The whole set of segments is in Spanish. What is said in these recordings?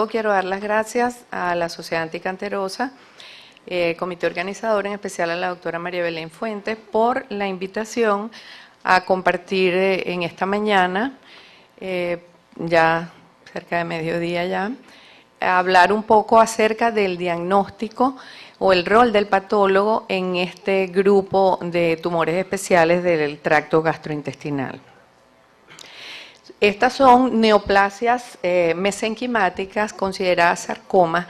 Quiero dar las gracias a la Sociedad Anticancerosa, comité organizador, en especial a la doctora María Belén Fuentes, por la invitación a compartir en esta mañana, ya cerca de mediodía ya, a hablar un poco acerca del diagnóstico o el rol del patólogo en este grupo de tumores especiales del tracto gastrointestinal. Estas son neoplasias mesenquimáticas consideradas sarcomas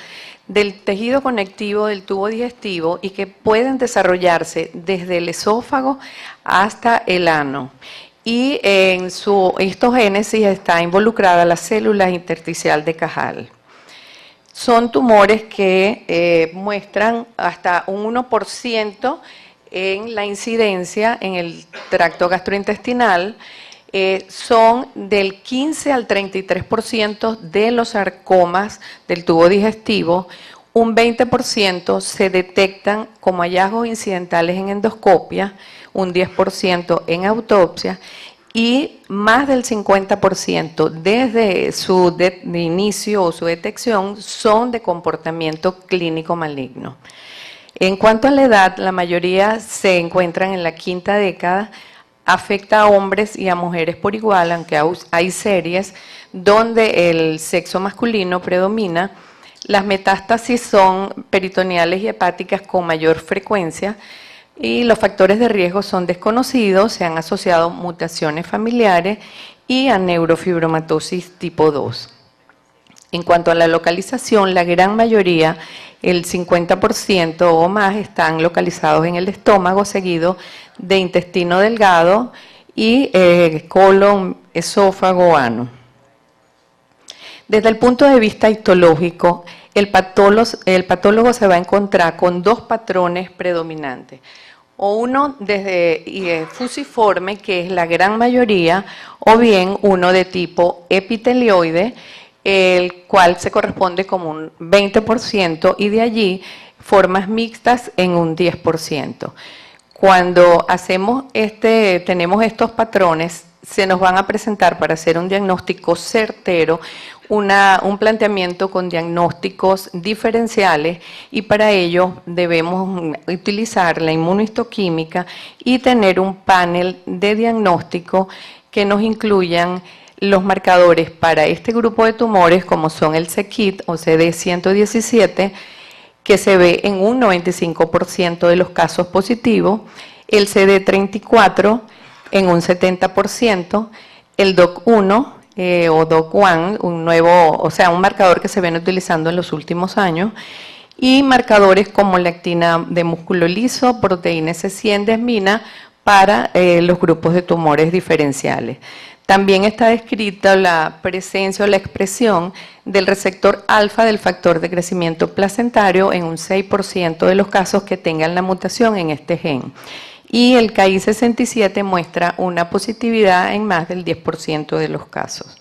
del tejido conectivo del tubo digestivo y que pueden desarrollarse desde el esófago hasta el ano. Y en su histogénesis está involucrada la célula intersticial de Cajal. Son tumores que muestran hasta un 1% en la incidencia en el tracto gastrointestinal. Son del 15 al 33% de los sarcomas del tubo digestivo, un 20% se detectan como hallazgos incidentales en endoscopia, un 10% en autopsia y más del 50% desde su inicio o su detección son de comportamiento clínico maligno. En cuanto a la edad, la mayoría se encuentran en la quinta década. Afecta a hombres y a mujeres por igual, aunque hay series donde el sexo masculino predomina. Las metástasis son peritoneales y hepáticas con mayor frecuencia y los factores de riesgo son desconocidos, se han asociado mutaciones familiares y a neurofibromatosis tipo 2. En cuanto a la localización, la gran mayoría, el 50% o más, están localizados en el estómago, seguido de intestino delgado y colon, esófago, ano. Desde el punto de vista histológico, el patólogo se va a encontrar con dos patrones predominantes. O uno desde fusiforme, que es la gran mayoría, o bien uno de tipo epitelioide, el cual se corresponde como un 20% y de allí formas mixtas en un 10%. Cuando tenemos estos patrones, se nos van a presentar para hacer un diagnóstico certero, un planteamiento con diagnósticos diferenciales y para ello debemos utilizar la inmunohistoquímica y tener un panel de diagnóstico que nos incluyan los marcadores para este grupo de tumores, como son el c-KIT o CD117, que se ve en un 95% de los casos positivos, el CD34 en un 70%, el DOC1 o DOC1, un marcador que se viene utilizando en los últimos años, y marcadores como la actina de músculo liso, proteína S100 desmina para los grupos de tumores diferenciales. También está descrita la presencia o la expresión del receptor alfa del factor de crecimiento placentario en un 6% de los casos que tengan la mutación en este gen. Y el KI67 muestra una positividad en más del 10% de los casos.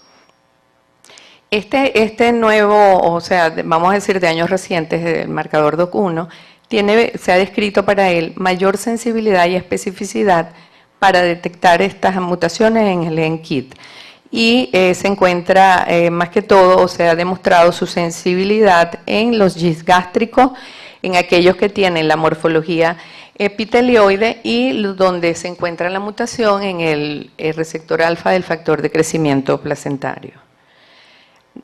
Este nuevo, vamos a decir de años recientes, del marcador DOC1, se ha descrito para él mayor sensibilidad y especificidad para detectar estas mutaciones en el gen KIT. Y se encuentra más que todo, ha demostrado su sensibilidad en los GIS gástricos, en aquellos que tienen la morfología epitelioide y donde se encuentra la mutación en el receptor alfa del factor de crecimiento placentario.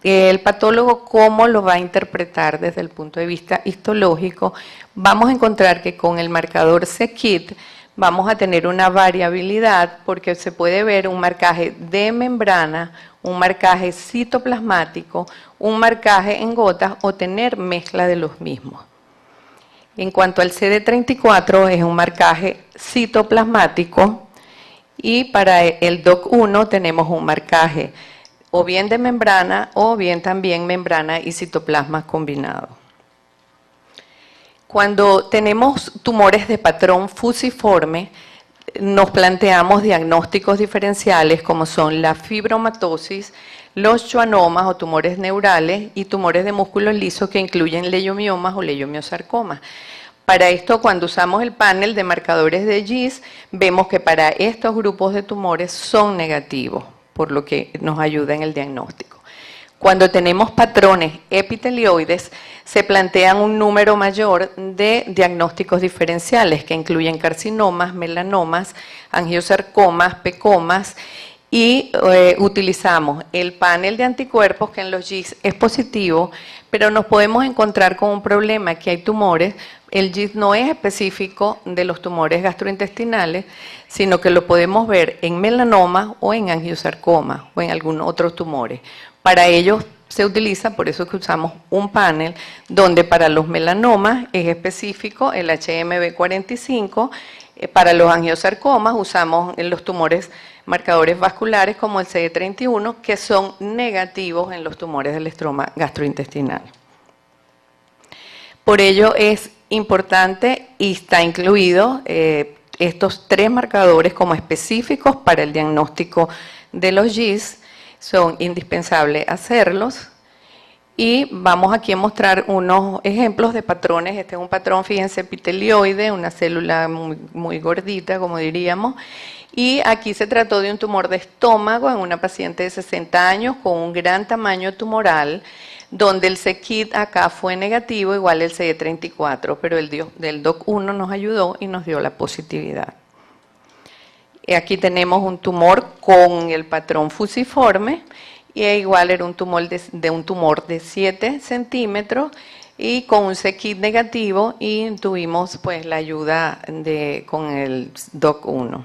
El patólogo, ¿cómo lo va a interpretar desde el punto de vista histológico? Vamos a encontrar que con el marcador c-KIT vamos a tener una variabilidad porque se puede ver un marcaje de membrana, un marcaje citoplasmático, un marcaje en gotas o tener mezcla de los mismos. En cuanto al CD34 es un marcaje citoplasmático y para el DOC1 tenemos un marcaje o bien de membrana o bien también membrana y citoplasma combinado. Cuando tenemos tumores de patrón fusiforme, nos planteamos diagnósticos diferenciales como son la fibromatosis, los schwannomas o tumores neurales y tumores de músculo liso que incluyen leiomiomas o leiomiosarcomas. Para esto, cuando usamos el panel de marcadores de GIS, vemos que para estos grupos de tumores son negativos, por lo que nos ayuda en el diagnóstico. Cuando tenemos patrones epitelioides, se plantean un número mayor de diagnósticos diferenciales que incluyen carcinomas, melanomas, angiosarcomas, pecomas, y utilizamos el panel de anticuerpos que en los GIS es positivo, pero nos podemos encontrar con un problema que hay tumores. El GIS no es específico de los tumores gastrointestinales, sino que lo podemos ver en melanoma o en angiosarcoma o en algunos otros tumores. Para ello se utiliza, por eso que usamos un panel, donde para los melanomas es específico el HMB45, para los angiosarcomas usamos en los tumores marcadores vasculares como el CD31, que son negativos en los tumores del estroma gastrointestinal. Por ello es importante y está incluido estos 3 marcadores como específicos para el diagnóstico de los GIS. Son indispensables hacerlos. Y vamos aquí a mostrar unos ejemplos de patrones. Este es un patrón, fíjense, epitelioide, una célula muy gordita, como diríamos. Y aquí se trató de un tumor de estómago en una paciente de 60 años con un gran tamaño tumoral, donde el c-KIT acá fue negativo, igual el CD34, pero el del DOC1 nos ayudó y nos dio la positividad. Aquí tenemos un tumor con el patrón fusiforme, y igual era un tumor de 7 centímetros y con un c-KIT negativo, y tuvimos pues la ayuda con el DOC1.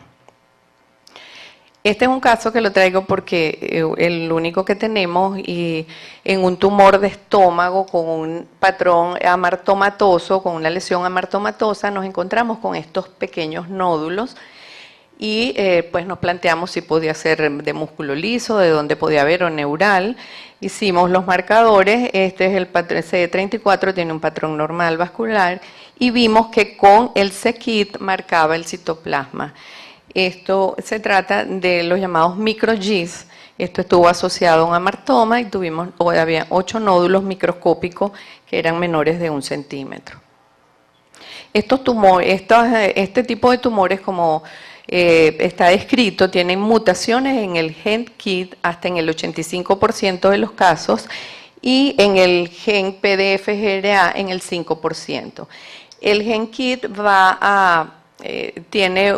Este es un caso que lo traigo porque el único que tenemos, y en un tumor de estómago con un patrón amartomatoso, con una lesión amartomatosa, nos encontramos con estos pequeños nódulos. Y pues nos planteamos si podía ser de músculo liso, de dónde podía haber, o neural. Hicimos los marcadores. Este es el patrón CD34, tiene un patrón normal vascular, y vimos que con el c-KIT marcaba el citoplasma. Esto se trata de los llamados micro-GIS. Esto estuvo asociado a un amartoma y había 8 nódulos microscópicos que eran menores de 1 centímetro. Estos tumores, este tipo de tumores, como está descrito, tienen mutaciones en el gen KIT hasta en el 85% de los casos, y en el gen PDFGRA en el 5%. El gen KIT tiene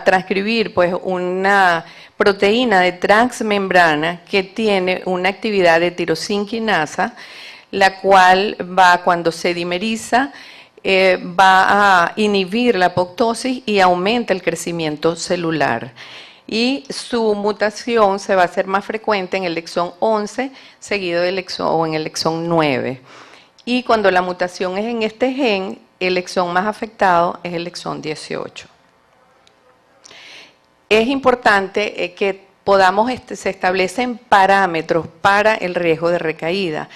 transcribir pues una proteína de transmembrana que tiene una actividad de tirosinquinasa, la cual cuando se dimeriza, va a inhibir la apoptosis y aumenta el crecimiento celular. Y su mutación se va a hacer más frecuente en el exón 11, seguido del en el exón 9. Y cuando la mutación es en este gen, el exón más afectado es el exón 18. Es importante que se establecen parámetros para el riesgo de recaída,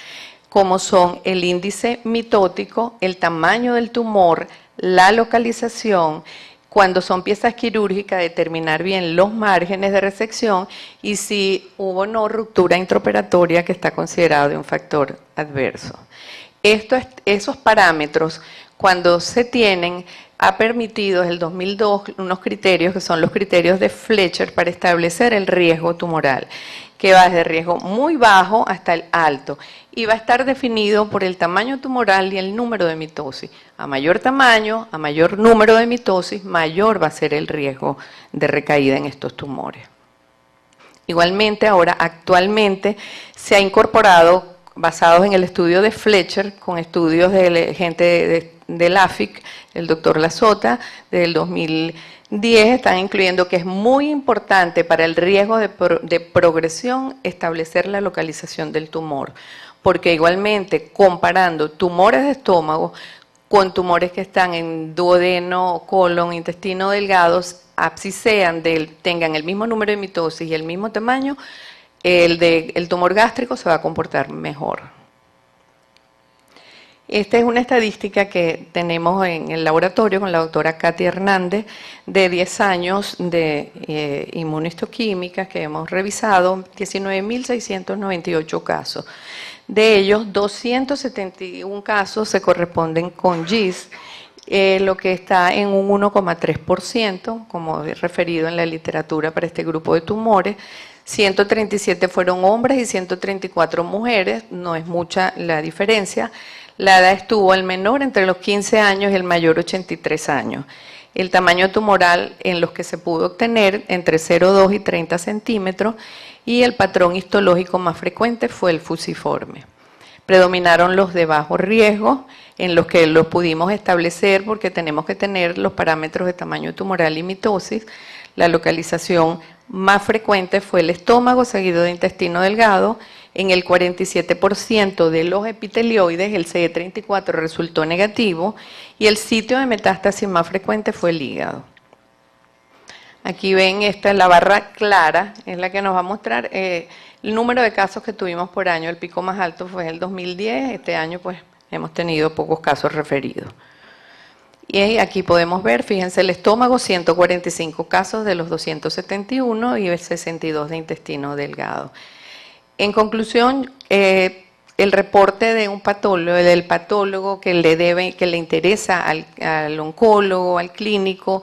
como son el índice mitótico, el tamaño del tumor, la localización, cuando son piezas quirúrgicas, determinar bien los márgenes de resección, y si hubo o no ruptura intraoperatoria, que está considerado de un factor adverso. Esos parámetros, cuando se tienen, ha permitido desde el 2002 unos criterios que son los criterios de Fletcher para establecer el riesgo tumoral, que va desde riesgo muy bajo hasta el alto, y va a estar definido por el tamaño tumoral y el número de mitosis. A mayor tamaño, a mayor número de mitosis, mayor va a ser el riesgo de recaída en estos tumores. Igualmente, ahora actualmente se ha incorporado, basados en el estudio de Fletcher, con estudios de gente del AFIC, el doctor Lazota, del 2010, están incluyendo que es muy importante para el riesgo de progresión establecer la localización del tumor, porque igualmente comparando tumores de estómago con tumores que están en duodeno, colon, intestino delgados, si tengan el mismo número de mitosis y el mismo tamaño, el tumor gástrico se va a comportar mejor. Esta es una estadística que tenemos en el laboratorio con la doctora Katy Hernández, de 10 años de inmunohistoquímica que hemos revisado, 19.698 casos. De ellos, 271 casos se corresponden con GIS, lo que está en un 1,3%, como he referido en la literatura para este grupo de tumores. 137 fueron hombres y 134 mujeres, no es mucha la diferencia. La edad estuvo el menor entre los 15 años y el mayor 83 años. El tamaño tumoral en los que se pudo obtener entre 0,2 y 30 centímetros y el patrón histológico más frecuente fue el fusiforme. Predominaron los de bajo riesgo, en los que los pudimos establecer porque tenemos que tener los parámetros de tamaño tumoral y mitosis. La localización más frecuente fue el estómago, seguido de intestino delgado. En el 47% de los epitelioides, el CD34 resultó negativo y el sitio de metástasis más frecuente fue el hígado. Aquí ven, esta es la barra clara, es la que nos va a mostrar el número de casos que tuvimos por año. El pico más alto fue el 2010, este año pues hemos tenido pocos casos referidos. Y aquí podemos ver, fíjense, el estómago, 145 casos de los 271 y 62 de intestino delgado. En conclusión, el reporte de un patólogo, del patólogo que le interesa al oncólogo, al clínico,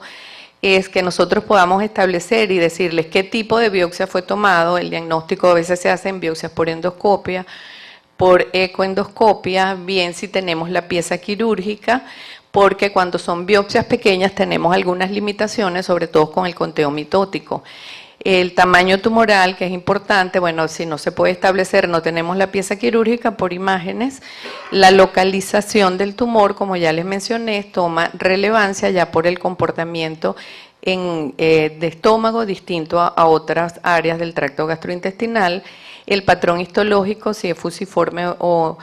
es que nosotros podamos establecer y decirles qué tipo de biopsia fue tomado. El diagnóstico a veces se hace en biopsias por endoscopia, por ecoendoscopia, bien si tenemos la pieza quirúrgica, porque cuando son biopsias pequeñas tenemos algunas limitaciones, sobre todo con el conteo mitótico. El tamaño tumoral, que es importante, bueno, si no se puede establecer, no tenemos la pieza quirúrgica por imágenes. La localización del tumor, como ya les mencioné, toma relevancia ya por el comportamiento de estómago distinto a otras áreas del tracto gastrointestinal. El patrón histológico, si es fusiforme o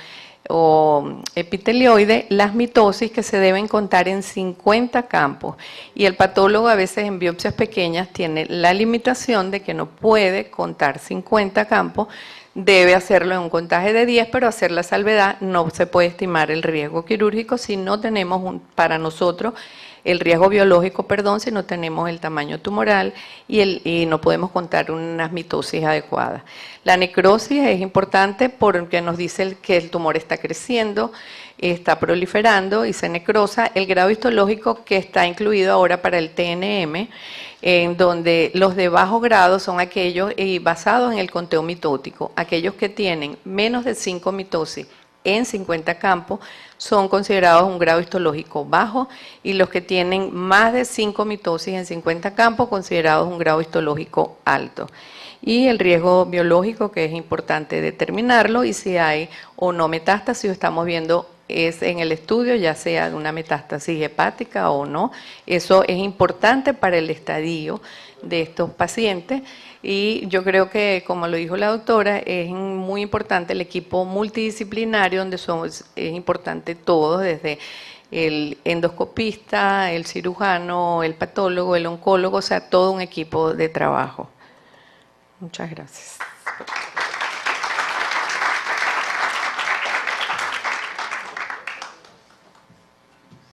epitelioide, las mitosis que se deben contar en 50 campos y el patólogo a veces en biopsias pequeñas tiene la limitación de que no puede contar 50 campos, debe hacerlo en un contaje de 10, pero hacer la salvedad, no se puede estimar el riesgo quirúrgico si no tenemos para nosotros el riesgo biológico, perdón, si no tenemos el tamaño tumoral y no podemos contar unas mitosis adecuadas. La necrosis es importante porque nos dice que el tumor está creciendo, está proliferando y se necrosa. El grado histológico que está incluido ahora para el TNM, en donde los de bajo grado son aquellos basados en el conteo mitótico, aquellos que tienen menos de 5 mitosis en 50 campos son considerados un grado histológico bajo y los que tienen más de 5 mitosis en 50 campos considerados un grado histológico alto. Y el riesgo biológico, que es importante determinarlo, y si hay o no metástasis, estamos viendo es en el estudio, ya sea de una metástasis hepática o no. Eso es importante para el estadio de estos pacientes y yo creo que, como lo dijo la doctora, es muy importante el equipo multidisciplinario donde es importante todos, desde el endoscopista, el cirujano, el patólogo, el oncólogo, o sea, todo un equipo de trabajo. Muchas gracias.